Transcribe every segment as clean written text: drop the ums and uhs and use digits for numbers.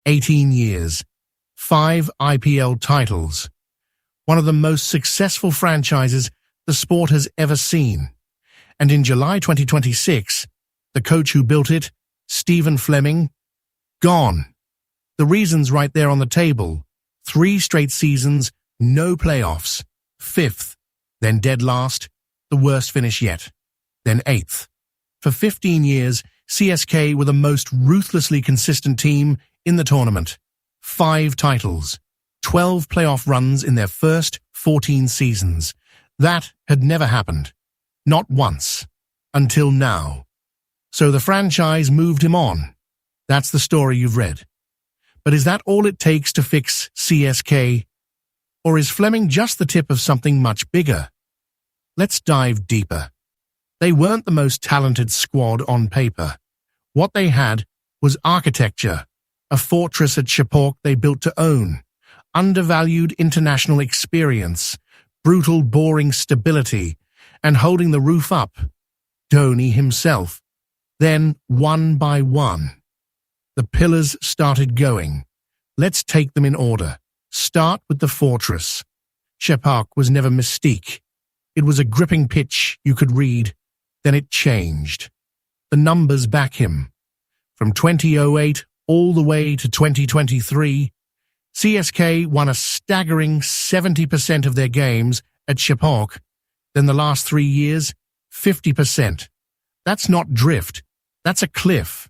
18 years, 5 IPL titles. One of the most successful franchises the sport has ever seen. And in July 2026, the coach who built it, Fleming, gone. The reasons right there on the table. 3 straight seasons, no playoffs. 5th, then dead last, the worst finish yet. Then 8th. For 15 years, CSK were the most ruthlessly consistent team in the tournament. 5 titles, 12 playoff runs in their first 14 seasons. That had never happened. Not once. Until now. So the franchise moved him on. That's the story you've read. But is that all it takes to fix CSK? Or is Fleming just the tip of something much bigger? Let's dive deeper. They weren't the most talented squad on paper. What they had was architecture, a fortress at Chepauk they built to own, undervalued international experience, brutal, boring stability, and holding the roof up, Dhoni himself. Then, one by one, the pillars started going. Let's take them in order. Start with the fortress. Chepauk was never mystique. It was a gripping pitch you could read. Then it changed. The numbers back him. From 2008 all the way to 2023, CSK won a staggering 70% of their games at Chepauk. Then the last 3 years, 50%. That's not drift. That's a cliff.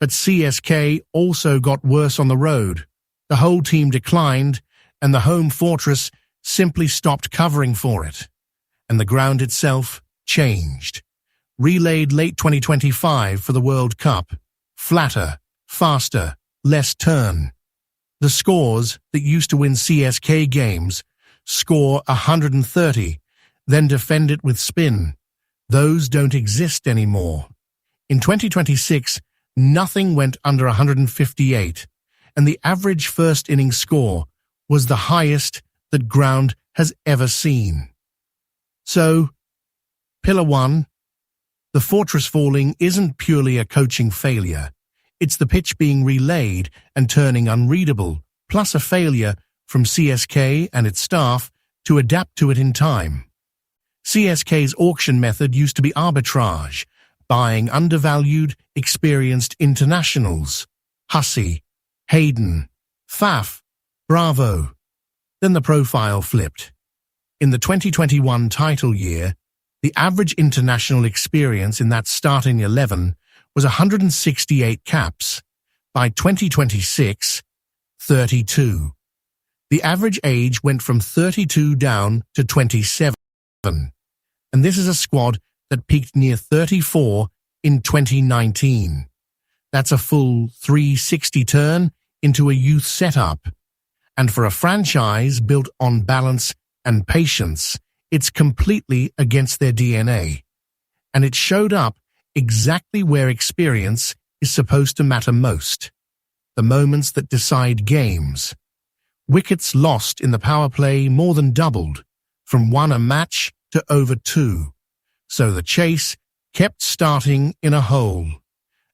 But CSK also got worse on the road. The whole team declined, and the home fortress simply stopped covering for it. And the ground itself changed. Relayed late 2025 for the World Cup. Flatter, faster, less turn. The scores that used to win CSK games, score 130, then defend it with spin. Those don't exist anymore. In 2026, nothing went under 158, and the average first innings score was the highest that ground has ever seen. So, Pillar 1, the fortress falling isn't purely a coaching failure. It's the pitch being relayed and turning unreadable, plus a failure from CSK and its staff to adapt to it in time. CSK's auction method used to be arbitrage, buying undervalued, experienced internationals. Hussey, Hayden, Faf, Bravo. Then the profile flipped. In the 2021 title year, the average international experience in that starting 11 was 168 caps. By 2026, 32. The average age went from 32 down to 27. And this is a squad that peaked near 34 in 2019. That's a full 360 turn into a youth setup. And for a franchise built on balance and patience, it's completely against their DNA. And it showed up exactly where experience is supposed to matter most. The moments that decide games. Wickets lost in the power play more than doubled, from 1 a match to over 2. So the chase kept starting in a hole,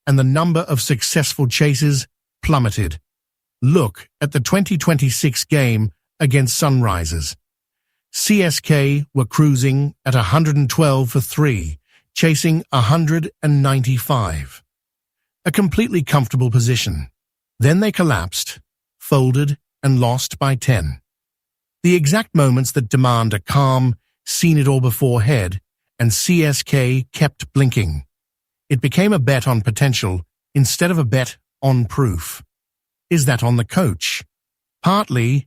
and the number of successful chases plummeted. Look at the 2026 game against Sunrisers. CSK were cruising at 112 for 3, chasing 195. A completely comfortable position. Then they collapsed, folded, and lost by 10. The exact moments that demand a calm, seen-it-all-before head, and CSK kept blinking. It became a bet on potential instead of a bet on proof. Is that on the coach? Partly.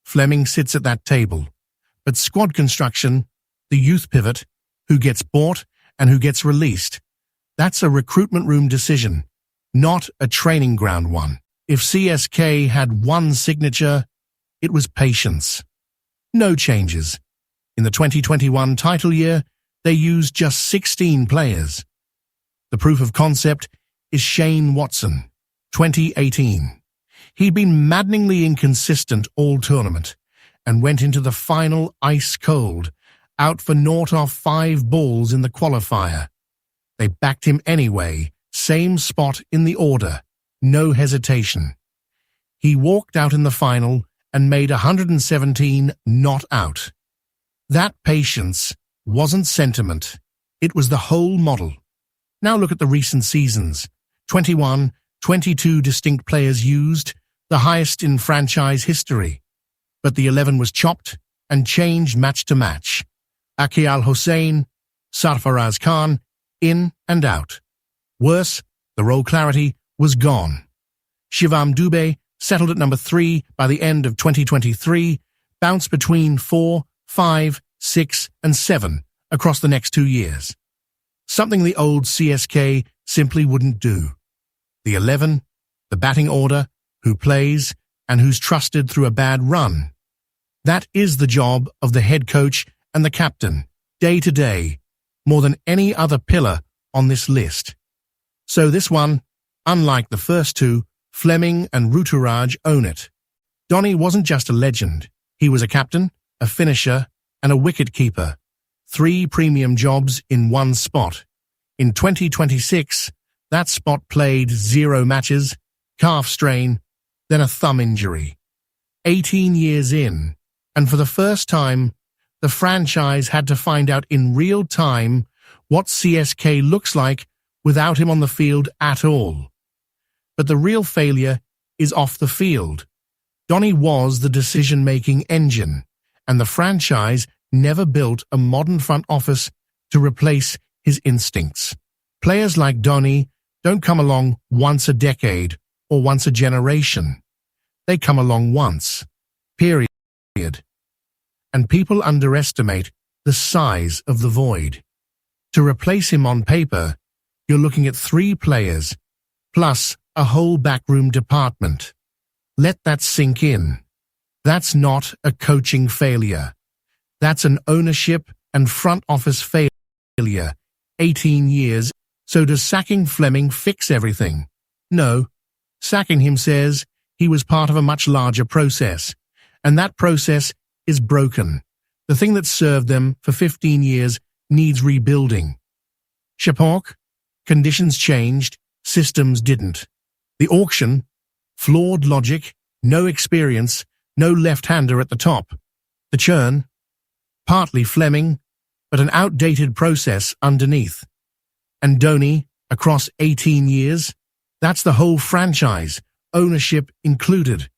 Fleming sits at that table. But squad construction, the youth pivot, who gets bought and who gets released, that's a recruitment room decision, not a training ground one. If CSK had one signature, it was patience. No changes. In the 2021 title year, they used just 16 players. The proof of concept is Shane Watson, 2018. He'd been maddeningly inconsistent all tournament and went into the final ice cold, out for 0 off 5 balls in the qualifier. They backed him anyway, same spot in the order, no hesitation. He walked out in the final and made 117 not out. That patience wasn't sentiment. It was the whole model. Now look at the recent seasons. 21, 22 distinct players used, the highest in franchise history. But the 11 was chopped and changed match to match. Aqial Hossain, Sarfaraz Khan, in and out. Worse, the role clarity was gone. Shivam Dubey settled at number 3 by the end of 2023, bounced between 4, 5, 6, and 7 across the next 2 years. Something the old CSK simply wouldn't do. The 11, the batting order, who plays, and who's trusted through a bad run. That is the job of the head coach and the captain, day to day, more than any other pillar on this list. So this one, unlike the first two, Fleming and Ruturaj own it. Dhoni wasn't just a legend. He was a captain, a finisher, and a wicket-keeper. 3 premium jobs in one spot. In 2026, that spot played 0 matches, calf strain, then a thumb injury. 18 years in, and for the first time, the franchise had to find out in real time what CSK looks like without him on the field at all. But the real failure is off the field. Dhoni was the decision-making engine, and the franchise never built a modern front office to replace his instincts. Players like Dhoni don't come along once a decade or once a generation. They come along once, period. And people underestimate the size of the void. To replace him on paper, you're looking at 3 players, plus a whole backroom department. Let that sink in. That's not a coaching failure. That's an ownership and front office failure. 18 years. So does sacking Fleming fix everything? No. Sacking him says he was part of a much larger process, and that process is broken. The thing that served them for 15 years needs rebuilding. Chepauk, conditions changed, systems didn't. The auction, flawed logic, no experience, no left-hander at the top. The churn, partly Fleming, but an outdated process underneath. And Dhoni, across 18 years, that's the whole franchise, ownership included,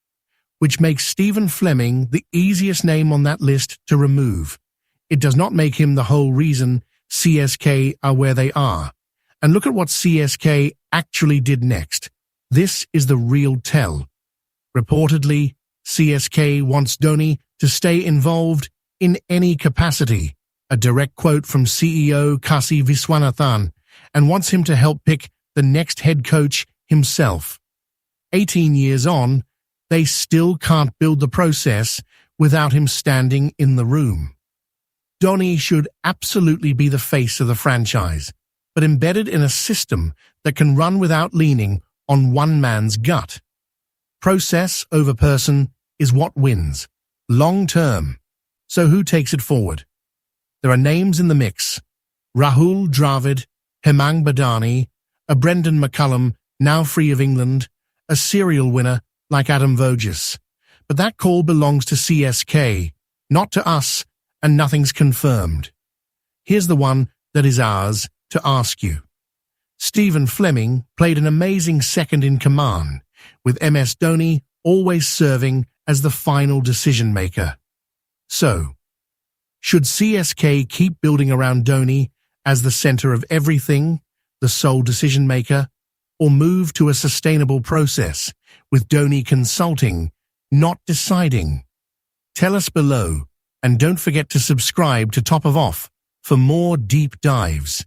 which makes Stephen Fleming the easiest name on that list to remove. It does not make him the whole reason CSK are where they are. And look at what CSK actually did next. This is the real tell. Reportedly, CSK wants Dhoni to stay involved in any capacity, a direct quote from CEO Kasi Viswanathan, and wants him to help pick the next head coach himself. 18 years on, they still can't build the process without him standing in the room. Dhoni should absolutely be the face of the franchise, but embedded in a system that can run without leaning on one man's gut. Process over person is what wins, long term. So who takes it forward? There are names in the mix. Rahul Dravid, Hemang Badani, a Brendan McCullum, now free of England, a serial winner like Adam Voges. But that call belongs to CSK, not to us, and nothing's confirmed. Here's the one that is ours to ask you. Stephen Fleming played an amazing second in command, with MS Dhoni always serving as the final decision-maker. So, should CSK keep building around Dhoni as the center of everything, the sole decision-maker, or move to a sustainable process with Dhoni consulting, not deciding? Tell us below, and don't forget to subscribe to Top of Off for more deep dives.